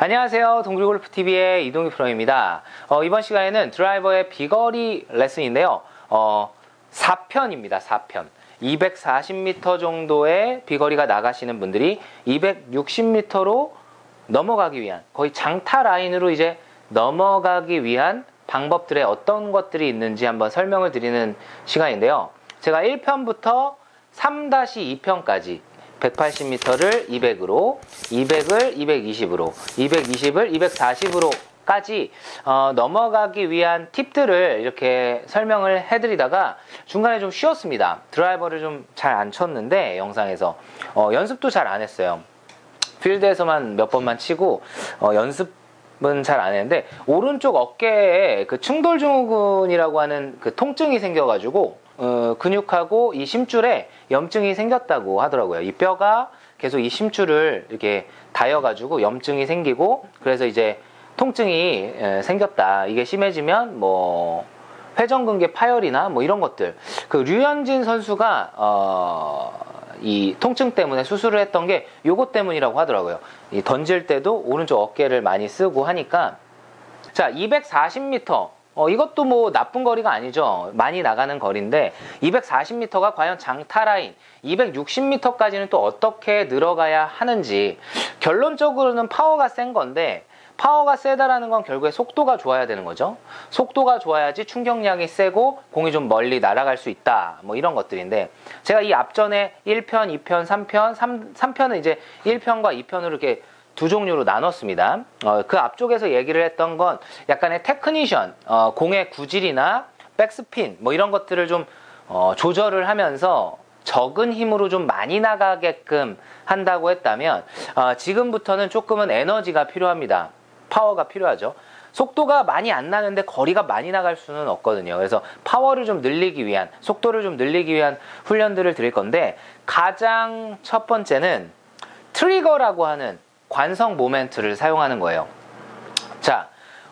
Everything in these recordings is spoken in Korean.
안녕하세요. 동굴골프TV의 이동희 프로입니다. 이번 시간에는 드라이버의 비거리 레슨인데요. 4편입니다. 4편. 240m 정도의 비거리가 나가시는 분들이 260m로 넘어가기 위한, 거의 장타 라인으로 이제 넘어가기 위한 방법들의 어떤 것들이 있는지 한번 설명을 드리는 시간인데요. 제가 1편부터 3-2편까지 180m를 200으로, 200을 220으로, 220을 240으로까지 넘어가기 위한 팁들을 이렇게 설명을 해드리다가 중간에 좀 쉬었습니다. 드라이버를 좀 잘 안 쳤는데 영상에서 연습도 잘 안 했어요. 필드에서만 몇 번만 치고 연습은 잘 안 했는데, 오른쪽 어깨에 그 충돌증후군이라고 하는 그 통증이 생겨가지고 근육하고 이 심줄에 염증이 생겼다고 하더라고요. 이 뼈가 계속 이 심줄을 이렇게 닿여가지고 염증이 생기고, 그래서 이제 통증이 생겼다. 이게 심해지면 뭐 회전근개 파열이나 뭐 이런 것들. 그 류현진 선수가 이 통증 때문에 수술을 했던 게 요것 때문이라고 하더라고요. 이 던질 때도 오른쪽 어깨를 많이 쓰고 하니까. 자, 240m. 이것도 뭐 나쁜 거리가 아니죠. 많이 나가는 거리인데, 240m가 과연 장타 라인, 260m까지는 또 어떻게 늘어가야 하는지. 결론적으로는 파워가 센 건데, 파워가 세다라는 건 결국에 속도가 좋아야 되는 거죠. 속도가 좋아야지 충격량이 세고 공이 좀 멀리 날아갈 수 있다. 뭐 이런 것들인데, 제가 이 앞전에 1편, 2편, 3편, 3편은 이제 1편과 2편으로 이렇게 두 종류로 나눴습니다. 그 앞쪽에서 얘기를 했던 건 약간의 테크니션, 공의 구질이나 백스핀 뭐 이런 것들을 좀 조절을 하면서 적은 힘으로 좀 많이 나가게끔 한다고 했다면, 지금부터는 조금은 에너지가 필요합니다. 파워가 필요하죠. 속도가 많이 안 나는데 거리가 많이 나갈 수는 없거든요. 그래서 파워를 좀 늘리기 위한, 속도를 좀 늘리기 위한 훈련들을 드릴 건데, 가장 첫 번째는 트리거라고 하는 관성 모멘트를 사용하는 거예요. 자,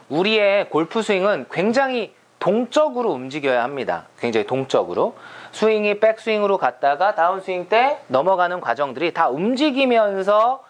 우리의 골프 스윙은 굉장히 동적으로 움직여야 합니다. 굉장히 동적으로. 스윙이 백스윙으로 갔다가 다운스윙 때 넘어가는 과정들이 다 움직이면서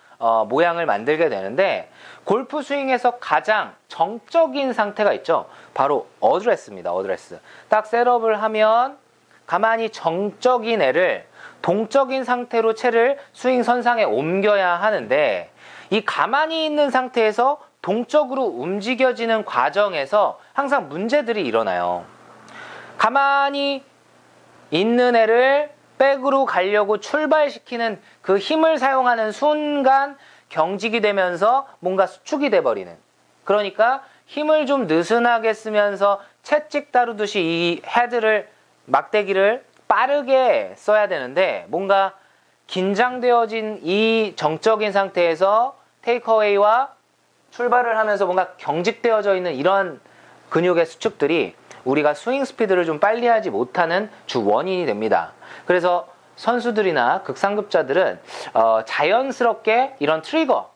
모양을 만들게 되는데, 골프 스윙에서 가장 정적인 상태가 있죠. 바로 어드레스입니다. 어드레스. 딱 셋업을 하면 가만히 정적인 애를 동적인 상태로 채를 스윙 선상에 옮겨야 하는데, 이 가만히 있는 상태에서 동적으로 움직여지는 과정에서 항상 문제들이 일어나요. 가만히 있는 애를 백으로 가려고 출발시키는 그 힘을 사용하는 순간 경직이 되면서 뭔가 수축이 돼버리는, 그러니까 힘을 좀 느슨하게 쓰면서 채찍 다루듯이 이 헤드를, 막대기를 빠르게 써야 되는데, 뭔가 긴장되어진 이 정적인 상태에서 테이크어웨이와 출발을 하면서 뭔가 경직되어져 있는 이런 근육의 수축들이 우리가 스윙 스피드를 좀 빨리 하지 못하는 주 원인이 됩니다. 그래서 선수들이나 극상급자들은 자연스럽게 이런 트리거,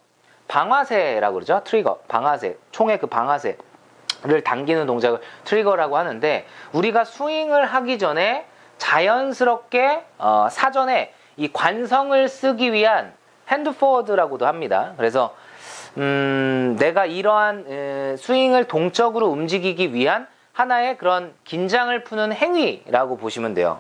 방아쇠라고 그러죠. 트리거, 방아쇠, 총의 그 방아쇠를 당기는 동작을 트리거라고 하는데, 우리가 스윙을 하기 전에 자연스럽게 사전에 이 관성을 쓰기 위한 핸드 포워드라고도 합니다. 그래서 내가 이러한 스윙을 동적으로 움직이기 위한 하나의 그런 긴장을 푸는 행위라고 보시면 돼요.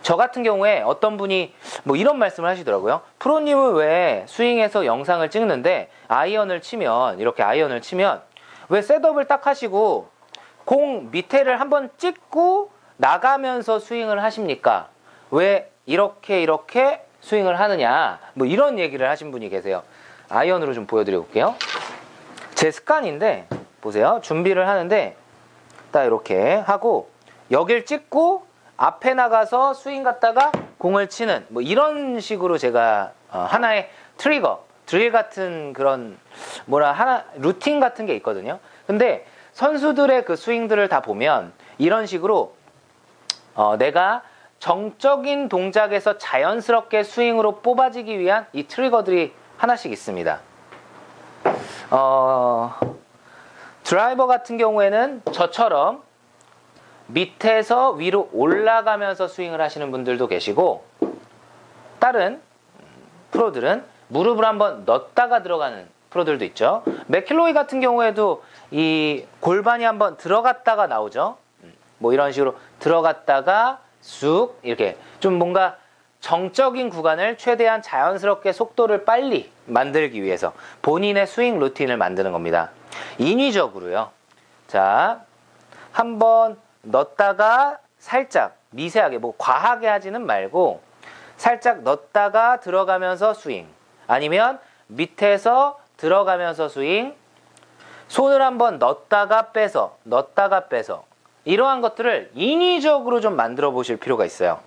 저 같은 경우에 어떤 분이 뭐 이런 말씀을 하시더라고요. 프로님은 왜 스윙에서 영상을 찍는데 이렇게 아이언을 치면 왜 셋업을 딱 하시고 공 밑에를 한번 찍고 나가면서 스윙을 하십니까? 왜 이렇게 스윙을 하느냐, 뭐 이런 얘기를 하신 분이 계세요. 아이언으로 좀 보여드려 볼게요. 제 습관인데 보세요. 준비를 하는데 딱 이렇게 하고 여길 찍고 앞에 나가서 스윙 갔다가 공을 치는, 뭐 이런 식으로 제가 하나의 트리거, 드릴 같은 그런 루틴 같은 게 있거든요. 근데 선수들의 그 스윙들을 다 보면 이런 식으로 내가 정적인 동작에서 자연스럽게 스윙으로 뽑아지기 위한 이 트리거들이 하나씩 있습니다. 드라이버 같은 경우에는 저처럼 밑에서 위로 올라가면서 스윙을 하시는 분들도 계시고, 다른 프로들은 무릎을 한번 넣었다가 들어가는 프로들도 있죠. 맥킬로이 같은 경우에도 이 골반이 한번 들어갔다가 나오죠. 뭐 이런 식으로 들어갔다가 쑥 이렇게 좀 뭔가 정적인 구간을 최대한 자연스럽게 속도를 빨리 만들기 위해서 본인의 스윙 루틴을 만드는 겁니다. 인위적으로요. 자, 한번 넣었다가 살짝 미세하게 뭐 과하게 하지는 말고 살짝 넣었다가 들어가면서 스윙, 아니면 밑에서 들어가면서 스윙, 손을 한번 넣었다가 빼서 이러한 것들을 인위적으로 좀 만들어 보실 필요가 있어요.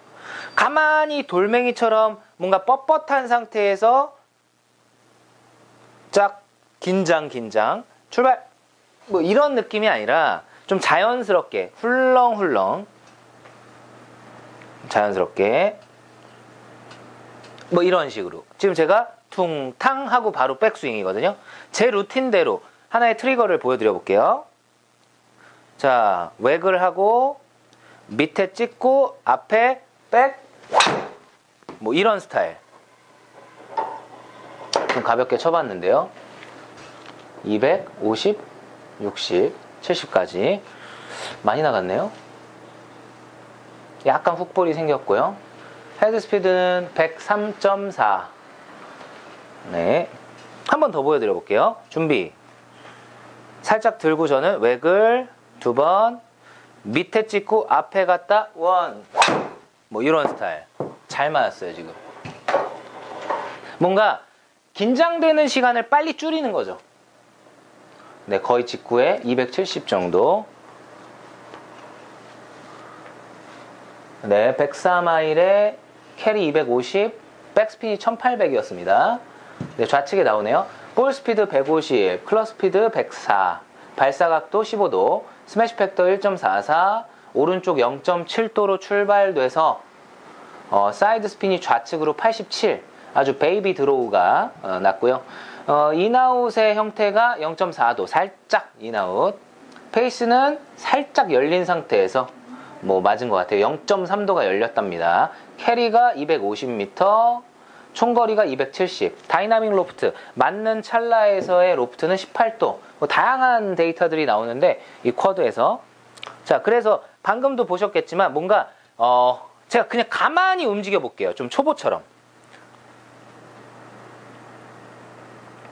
가만히 돌멩이처럼 뭔가 뻣뻣한 상태에서 쫙 긴장 출발 뭐 이런 느낌이 아니라 좀 자연스럽게 훌렁훌렁 자연스럽게 뭐 이런 식으로 지금 제가 퉁탕 하고 바로 백스윙이거든요. 제 루틴대로 하나의 트리거를 보여드려 볼게요. 자, 웩을 하고 밑에 찍고 앞에 백 뭐 이런 스타일 좀 가볍게 쳐봤는데요. 250, 60, 70까지 많이 나갔네요. 약간 훅볼이 생겼고요. 헤드 스피드는 103.4. 네, 한 번 더 보여드려 볼게요. 준비. 살짝 들고 저는 웩을 2번, 밑에 찍고 앞에 갔다 1. 뭐 이런 스타일. 잘 맞았어요 지금. 뭔가 긴장되는 시간을 빨리 줄이는 거죠. 네, 거의 직구에 270 정도. 네, 104마일에 캐리 250, 백스핀이 1800이었습니다. 네, 좌측에 나오네요. 볼 스피드 150, 클럽 스피드 104, 발사각도 15도, 스매시 팩터 1.44, 오른쪽 0.7도로 출발돼서 사이드 스핀이 좌측으로 87, 아주 베이비 드로우가 났고요. 인아웃의 형태가 0.4도, 살짝 인아웃. 페이스는 살짝 열린 상태에서 뭐 맞은 것 같아요. 0.3도가 열렸답니다. 캐리가 250m, 총거리가 270, 다이나믹 로프트, 맞는 찰나에서의 로프트는 18도. 뭐 다양한 데이터들이 나오는데 이 쿼드에서. 자, 그래서 방금도 보셨겠지만 뭔가 제가 그냥 가만히 움직여 볼게요. 좀 초보처럼.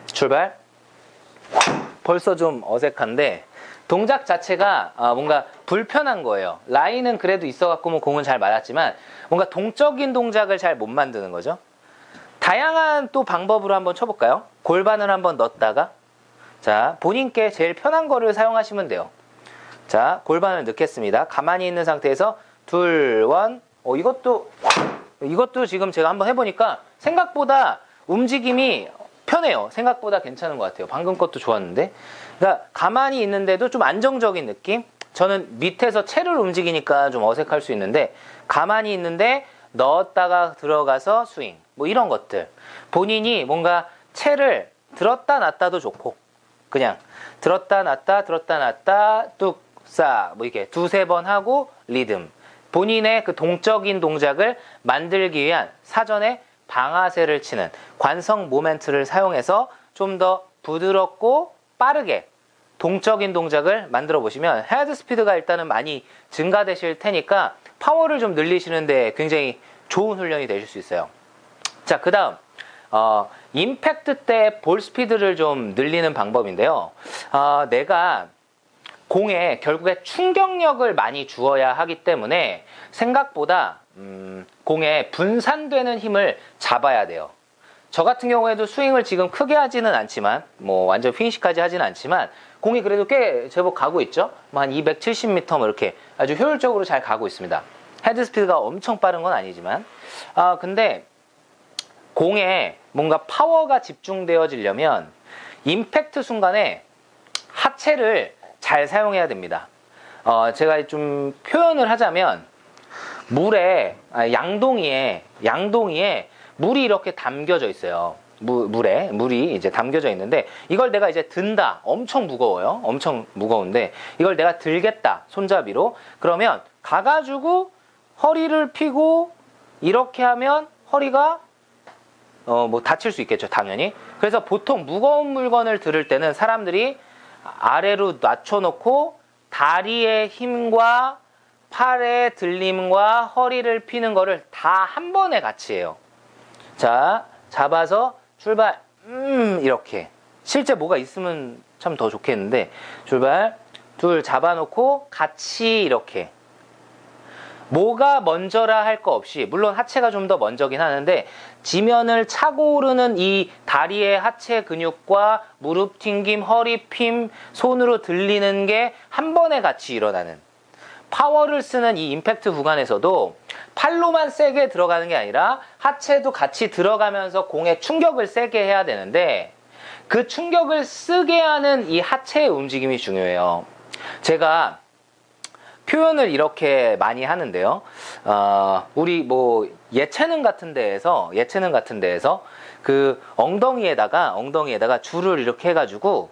출발. 벌써 좀 어색한데 동작 자체가 뭔가 불편한 거예요. 라인은 그래도 있어갖고 뭐 공은 잘 맞았지만 뭔가 동적인 동작을 잘 못 만드는 거죠. 다양한 또 방법으로 한번 쳐볼까요? 골반을 한번 넣었다가, 자, 본인께 제일 편한 거를 사용하시면 돼요. 자, 골반을 넣겠습니다. 가만히 있는 상태에서 둘, 원. 이것도 지금 제가 한번 해보니까 생각보다 움직임이 편해요. 생각보다 괜찮은 것 같아요. 방금 것도 좋았는데. 그러니까 가만히 있는데도 좀 안정적인 느낌? 저는 밑에서 채를 움직이니까 좀 어색할 수 있는데 가만히 있는데 넣었다가 들어가서 스윙. 뭐 이런 것들. 본인이 뭔가 채를 들었다 놨다도 좋고 그냥 들었다 놨다 뚝싹 뭐 이렇게 두세 번 하고 리듬. 본인의 그 동적인 동작을 만들기 위한 사전에 방아쇠를 치는 관성 모멘트를 사용해서 좀 더 부드럽고 빠르게 동적인 동작을 만들어 보시면 헤드 스피드가 일단은 많이 증가되실 테니까 파워를 좀 늘리시는데 굉장히 좋은 훈련이 되실 수 있어요. 자, 그 다음 임팩트 때 볼 스피드를 좀 늘리는 방법인데요. 내가 공에 결국에 충격력을 많이 주어야 하기 때문에 생각보다 공에 분산되는 힘을 잡아야 돼요. 저 같은 경우에도 스윙을 지금 크게 하지는 않지만 뭐 완전 피니시까지 하지는 않지만 공이 그래도 꽤 제법 가고 있죠. 뭐 한 270m 뭐 이렇게 아주 효율적으로 잘 가고 있습니다. 헤드 스피드가 엄청 빠른 건 아니지만 근데 공에 뭔가 파워가 집중되어지려면 임팩트 순간에 하체를 잘 사용해야 됩니다. 제가 좀 표현을 하자면 물에 양동이에 물이 이렇게 담겨져 있어요. 물에 물이 이제 담겨져 있는데 이걸 내가 이제 든다. 엄청 무거워요. 엄청 무거운데 이걸 내가 들겠다. 손잡이로. 그러면 가가지고 허리를 펴고 이렇게 하면 허리가 뭐 다칠 수 있겠죠, 당연히. 그래서 보통 무거운 물건을 들을 때는 사람들이 아래로 낮춰놓고 다리의 힘과 팔의 들림과 허리를 피는 거를 다 한 번에 같이 해요. 자, 잡아서 출발. 이렇게. 실제 뭐가 있으면 참 더 좋겠는데, 출발. 둘 잡아놓고 같이 이렇게. 뭐가 먼저라 할 거 없이, 물론 하체가 좀 더 먼저긴 하는데, 지면을 차고 오르는 이 다리의 하체 근육과 무릎 튕김, 허리 핌, 손으로 들리는 게 한 번에 같이 일어나는, 파워를 쓰는 이 임팩트 구간에서도 팔로만 세게 들어가는 게 아니라 하체도 같이 들어가면서 공에 충격을 세게 해야 되는데, 그 충격을 쓰게 하는 이 하체의 움직임이 중요해요. 제가 표현을 이렇게 많이 하는데요. 우리 뭐 예체능 같은 데에서 그 엉덩이에다가 줄을 이렇게 해가지고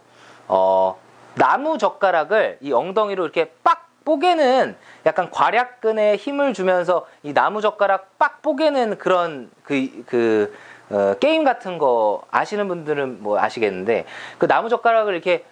나무 젓가락을 이 엉덩이로 이렇게 빡 뽀개는, 약간 괄약근에 힘을 주면서 이 나무 젓가락 빡 뽀개는 그런 게임 같은 거 아시는 분들은 뭐 아시겠는데, 그 나무 젓가락을 이렇게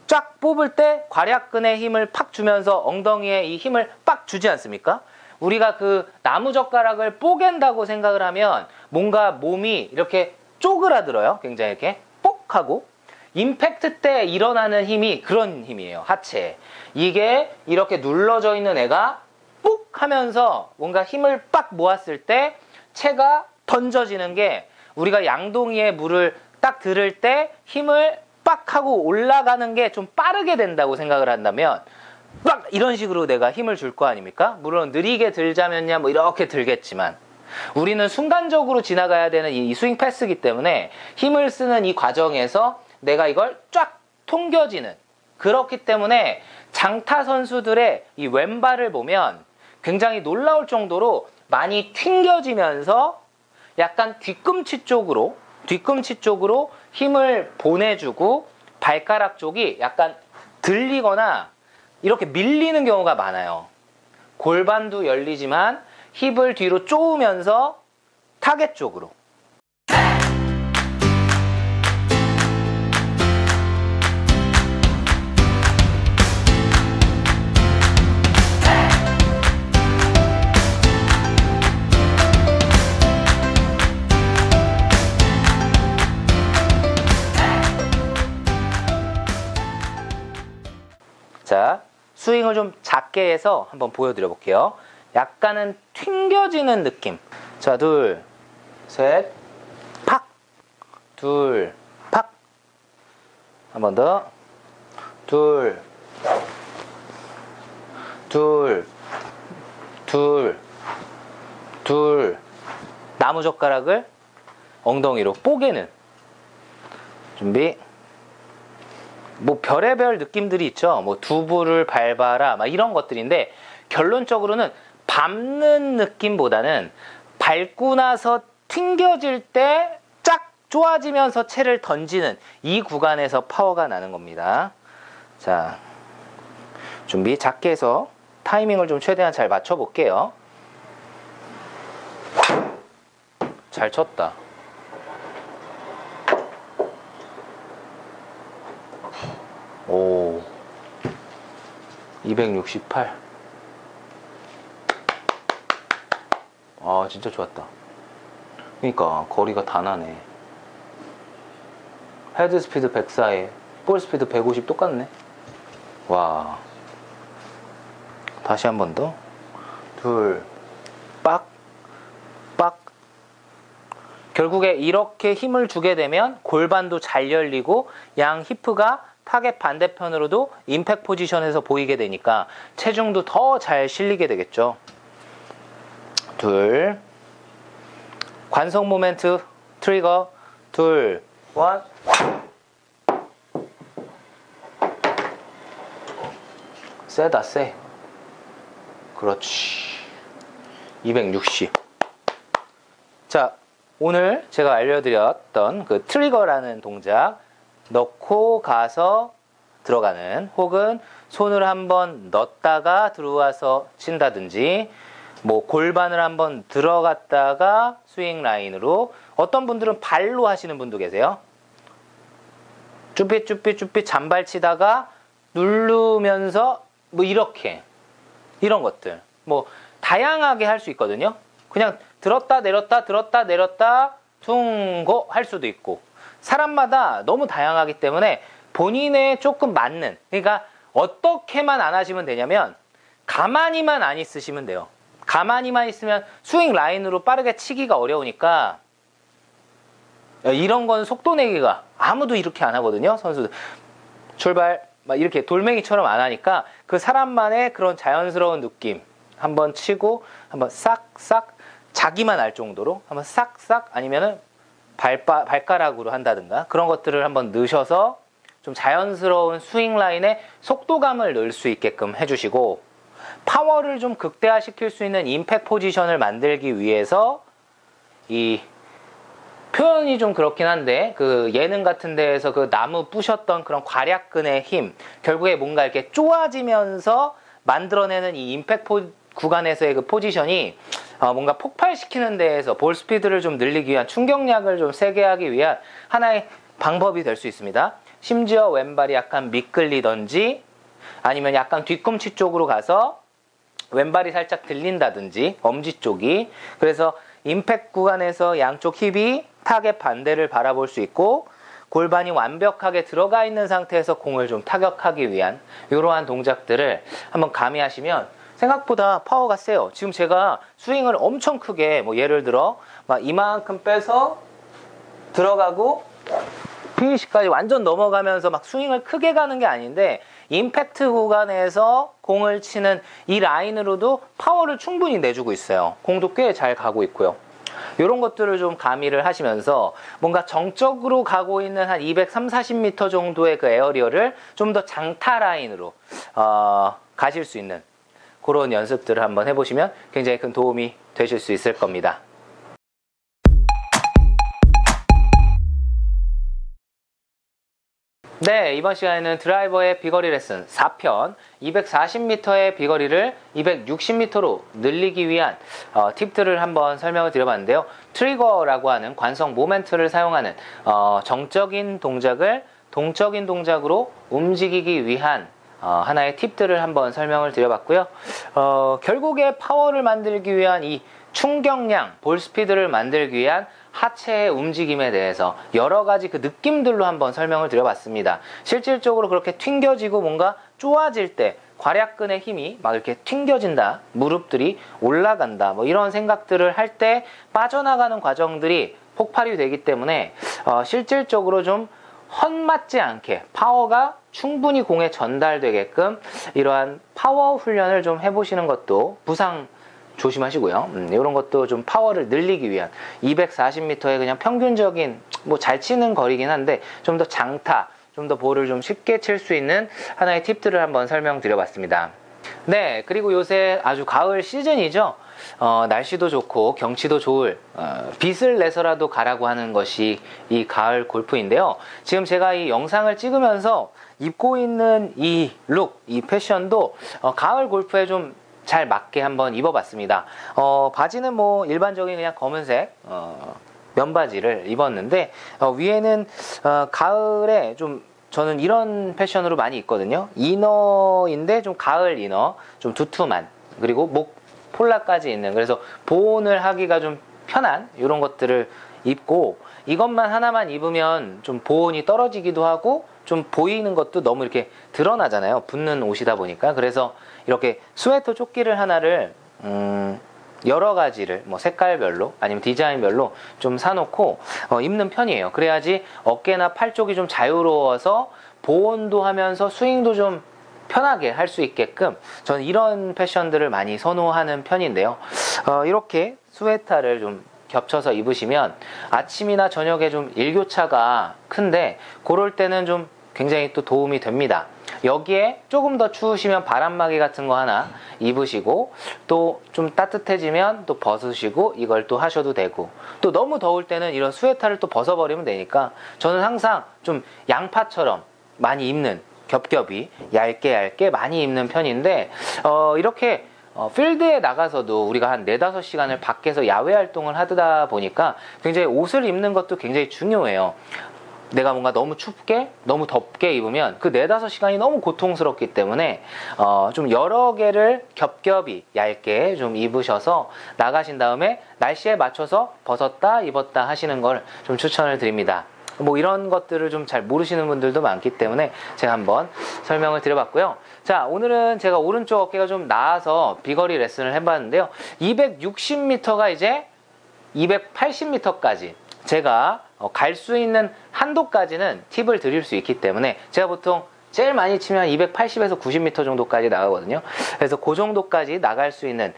쫙 뽑을 때 괄약근에 힘을 팍 주면서 엉덩이에 이 힘을 빡 주지 않습니까? 우리가 그 나무 젓가락을 뽀갠다고 생각을 하면 뭔가 몸이 이렇게 쪼그라들어요. 굉장히 이렇게 뽁 하고. 임팩트 때 일어나는 힘이 그런 힘이에요. 하체. 이게 이렇게 눌러져 있는 애가 뽁 하면서 뭔가 힘을 빡 모았을 때 체가 던져지는 게, 우리가 양동이에 물을 딱 들을 때 힘을 빡 하고 올라가는 게 좀 빠르게 된다고 생각을 한다면, 빡 이런 식으로 내가 힘을 줄 거 아닙니까? 물론 느리게 들자면야 뭐 이렇게 들겠지만, 우리는 순간적으로 지나가야 되는 이 스윙 패스이기 때문에 힘을 쓰는 이 과정에서 내가 이걸 쫙 통겨지는, 그렇기 때문에 장타 선수들의 이 왼발을 보면 굉장히 놀라울 정도로 많이 튕겨지면서 약간 뒤꿈치 쪽으로 힘을 보내주고 발가락 쪽이 약간 들리거나 이렇게 밀리는 경우가 많아요. 골반도 열리지만 힙을 뒤로 쪼으면서 타겟 쪽으로. 자, 스윙을 좀 작게 해서 한번 보여드려 볼게요. 약간은 튕겨지는 느낌. 자, 둘, 셋, 팍! 둘, 팍! 한 번 더. 둘, 둘, 둘, 둘. 나무젓가락을 엉덩이로 뽀개는. 준비. 뭐 별의별 느낌들이 있죠. 뭐 두부를 밟아라 막 이런 것들인데, 결론적으로는 밟는 느낌보다는 밟고 나서 튕겨질 때 쫙 좋아지면서 채를 던지는 이 구간에서 파워가 나는 겁니다. 자, 준비. 작게 해서 타이밍을 좀 최대한 잘 맞춰 볼게요. 잘 쳤다. 오, 268. 아, 진짜 좋았다. 그러니까 거리가 다 나네. 헤드 스피드 104에 볼 스피드 150 똑같네. 와. 다시 한 번 더. 둘, 빡, 빡. 결국에 이렇게 힘을 주게 되면 골반도 잘 열리고 양 히프가 타겟 반대편으로도 임팩트 포지션에서 보이게 되니까 체중도 더 잘 실리게 되겠죠. 둘, 관성 모멘트 트리거. 둘, 원. 세다 세. 그렇지. 260. 자, 오늘 제가 알려드렸던 그 트리거라는 동작, 넣고 가서 들어가는, 혹은 손을 한번 넣었다가 들어와서 친다든지, 뭐 골반을 한번 들어갔다가 스윙 라인으로 어떤 분들은 발로 하시는 분도 계세요. 쭈삣 잔발 치다가 누르면서 뭐 이렇게 이런 것들 뭐 다양하게 할 수 있거든요. 그냥 들었다 내렸다 퉁고 할 수도 있고 사람마다 너무 다양하기 때문에 본인에 조금 맞는, 그러니까 어떻게만 안 하시면 되냐면 가만히만 안 있으시면 돼요. 가만히만 있으면 스윙 라인으로 빠르게 치기가 어려우니까 이런 건 속도 내기가 아무도 이렇게 안 하거든요. 선수들 출발 막 이렇게 돌멩이처럼 안 하니까 그 사람만의 그런 자연스러운 느낌 한번 치고 한번 싹싹 자기만 알 정도로 한번 싹싹 아니면은 발가락으로 한다든가 그런 것들을 한번 넣으셔서 좀 자연스러운 스윙 라인에 속도감을 넣을 수 있게끔 해주시고, 파워를 좀 극대화시킬 수 있는 임팩트 포지션을 만들기 위해서 이 표현이 좀 그렇긴 한데 그 예능 같은 데에서 그 나무 부셨던 그런 괄약근의 힘, 결국에 뭔가 이렇게 쪼아지면서 만들어내는 이 임팩트 구간에서의 그 포지션이 뭔가 폭발시키는 데에서 볼 스피드를 좀 늘리기 위한, 충격량을 좀 세게 하기 위한 하나의 방법이 될 수 있습니다. 심지어 왼발이 약간 미끌리던지 아니면 약간 뒤꿈치 쪽으로 가서 왼발이 살짝 들린다든지 엄지 쪽이, 그래서 임팩트 구간에서 양쪽 힙이 타겟 반대를 바라볼 수 있고 골반이 완벽하게 들어가 있는 상태에서 공을 좀 타격하기 위한 이러한 동작들을 한번 가미하시면 생각보다 파워가 세요. 지금 제가 스윙을 엄청 크게 뭐 예를 들어 막 이만큼 빼서 들어가고 피니시까지 완전 넘어가면서 막 스윙을 크게 가는 게 아닌데 임팩트 구간에서 공을 치는 이 라인으로도 파워를 충분히 내주고 있어요. 공도 꽤 잘 가고 있고요. 이런 것들을 좀 가미를 하시면서 뭔가 정적으로 가고 있는 한 230, 40m 정도의 그 에어리어를 좀 더 장타 라인으로 가실 수 있는 그런 연습들을 한번 해보시면 굉장히 큰 도움이 되실 수 있을 겁니다. 네, 이번 시간에는 드라이버의 비거리 레슨 4편 240m의 비거리를 260m로 늘리기 위한 팁들을 한번 설명을 드려봤는데요. 트리거라고 하는 관성 모멘트를 사용하는 정적인 동작을 동적인 동작으로 움직이기 위한 하나의 팁들을 한번 설명을 드려봤고요. 결국에 파워를 만들기 위한 이 충격량, 볼 스피드를 만들기 위한 하체의 움직임에 대해서 여러 가지 그 느낌들로 한번 설명을 드려봤습니다. 실질적으로 그렇게 튕겨지고 뭔가 쪼아질 때 괄약근의 힘이 막 이렇게 튕겨진다, 무릎들이 올라간다, 뭐 이런 생각들을 할 때 빠져나가는 과정들이 폭발이 되기 때문에 실질적으로 좀 헛맞지 않게 파워가 충분히 공에 전달되게끔 이러한 파워 훈련을 좀 해보시는 것도, 부상 조심하시고요. 이런 것도 좀 파워를 늘리기 위한 240m의 그냥 평균적인 뭐 잘 치는 거리긴 한데 좀 더 장타, 좀 더 볼을 좀 쉽게 칠 수 있는 하나의 팁들을 한번 설명드려봤습니다. 네, 그리고 요새 아주 가을 시즌이죠. 날씨도 좋고 경치도 좋을 빛을 내서라도 가라고 하는 것이 이 가을 골프인데요. 지금 제가 이 영상을 찍으면서 입고 있는 이 룩, 이 패션도 가을 골프에 좀 잘 맞게 한번 입어봤습니다. 바지는 뭐 일반적인 그냥 검은색 면바지를 입었는데 위에는 가을에 좀 저는 이런 패션으로 많이 입거든요. 이너인데 좀 가을 이너, 좀 두툼한, 그리고 목 폴라까지 있는, 그래서 보온을 하기가 좀 편한 이런 것들을 입고, 이것만 하나만 입으면 좀 보온이 떨어지기도 하고 좀 보이는 것도 너무 이렇게 드러나잖아요. 붙는 옷이다 보니까. 그래서 이렇게 스웨터 조끼를 하나를 여러 가지를 뭐 색깔별로 아니면 디자인별로 좀 사놓고 입는 편이에요. 그래야지 어깨나 팔 쪽이 좀 자유로워서 보온도 하면서 스윙도 좀 편하게 할 수 있게끔 저는 이런 패션들을 많이 선호하는 편인데요. 이렇게 스웨터를 좀 겹쳐서 입으시면 아침이나 저녁에 좀 일교차가 큰데 그럴 때는 좀 굉장히 또 도움이 됩니다. 여기에 조금 더 추우시면 바람막이 같은 거 하나 입으시고, 또 좀 따뜻해지면 또 벗으시고 이걸 또 하셔도 되고, 또 너무 더울 때는 이런 스웨터를 또 벗어버리면 되니까 저는 항상 좀 양파처럼 많이 입는, 겹겹이 얇게 많이 입는 편인데 이렇게 필드에 나가서도 우리가 한 4-5시간을 밖에서 야외 활동을 하다 보니까 굉장히 옷을 입는 것도 굉장히 중요해요. 내가 뭔가 너무 춥게, 너무 덥게 입으면 그 4-5시간이 너무 고통스럽기 때문에 좀 여러 개를 겹겹이 얇게 좀 입으셔서 나가신 다음에 날씨에 맞춰서 벗었다 입었다 하시는 걸 좀 추천을 드립니다. 뭐 이런 것들을 좀 잘 모르시는 분들도 많기 때문에 제가 한번 설명을 드려봤고요. 자, 오늘은 제가 오른쪽 어깨가 좀 나아서 비거리 레슨을 해봤는데요. 260m가 이제 280m까지 제가 갈 수 있는 한도까지는 팁을 드릴 수 있기 때문에 제가 보통 제일 많이 치면 280에서 90m 정도까지 나가거든요. 그래서 그 정도까지 나갈 수 있는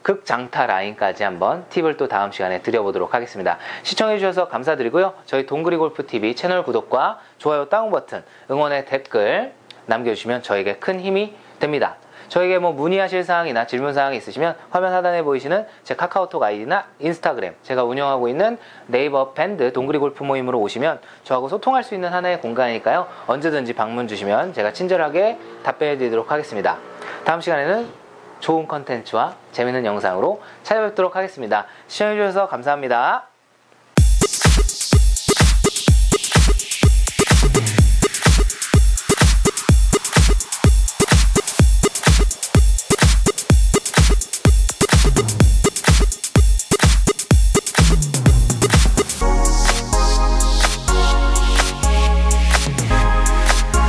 극장타 라인까지 한번 팁을 또 다음 시간에 드려보도록 하겠습니다. 시청해주셔서 감사드리고요. 저희 동그리골프TV 채널 구독과 좋아요 다운 버튼, 응원의 댓글 남겨주시면 저에게 큰 힘이 됩니다. 저에게 뭐 문의하실 사항이나 질문 사항이 있으시면 화면 하단에 보이시는 제 카카오톡 아이디나 인스타그램, 제가 운영하고 있는 네이버 밴드 동그리 골프 모임으로 오시면 저하고 소통할 수 있는 하나의 공간이니까요. 언제든지 방문 주시면 제가 친절하게 답변해 드리도록 하겠습니다. 다음 시간에는 좋은 컨텐츠와 재밌는 영상으로 찾아뵙도록 하겠습니다. 시청해 주셔서 감사합니다.